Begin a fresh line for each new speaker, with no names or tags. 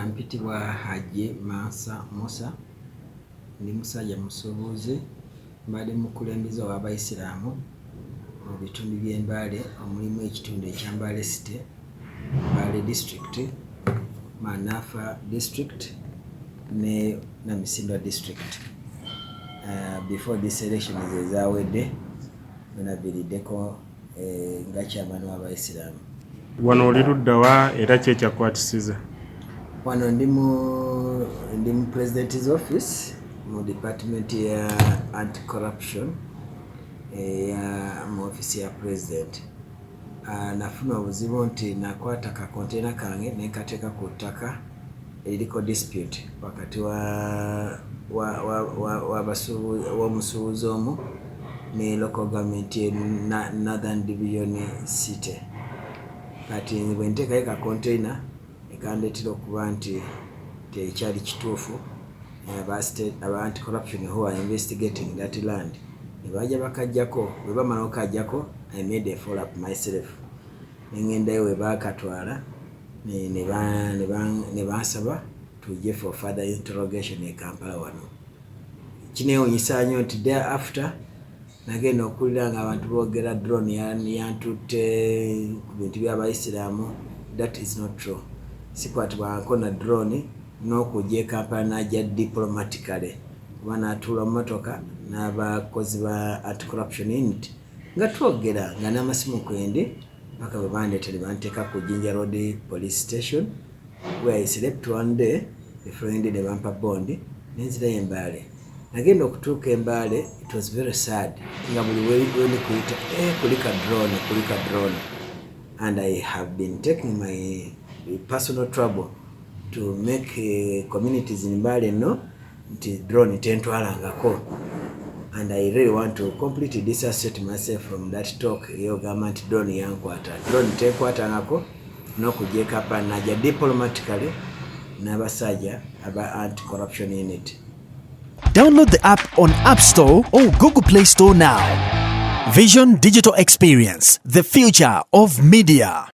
Mpitibwa Haji Mansa Musa, ndi musajja musuubuzi, mbadde mukulembeze w'Abayisiraamu mu bitundu by'e Mbale omulimu ekitundu ekya Mbale City, Mbale District, Manafa District ne Namisindwa District. Before this election ezaawedde nabiriddeko nga chairman w'Abayisiraamu.
Wano oli ludda wa era ki ekyakwatisiza?
Wano ndi mu president's office mu department ya anti-corruption mu office ya president. Nafuna obuzibu nti nakwata ka container kange nekateeka ku ttaka eriko dispute wakati w'omusuubuzi omu ne local government ye Northern Division City. Kati bwe nteekayo ka container ekandeetera okuba nti tekyali kituufu. Aba anti-corruption who are investigating that land ne bajja bakajjako, bwe bamala okajjako I made a follow up myself. Nengendayo we baakatwala ne bansaba tujje for further interrogation e Kampala wano. Kineewuunyisa nnyo nti thereafter nagenda okuwulira nga abantu boogera drone yantutte ku bintu by'Abayisiraamu. That is not true. Sikwatibwako na drone n'okujja e Kampala n'ajja diplomatically kuba n'atuula mu motoka n'abakozi ba anti-corruption unit nga twogera nga n'amasimu kwende mpaka bwe bandeetere banteeka ku Jinja Road Police Station where I slept one day. The following day ne bampa bond nenzirayo e Mbale. Nagenda okutuuka e Mbale, it was very sad nga buli weni kuyita kulika drone, and I have been taking my personal trouble to make communities in Mbale know nti drone tentwalangako, and I really want to completely dissociate myself from that talk eyogamba nti drone yankwata. Drone tenkwatangako n'okujja e Kampala najja diplomatically n'abasajja aba anti-corruption unit.
Download the app on App Store or Google Play Store now. Vision Digital Experience, the future of media.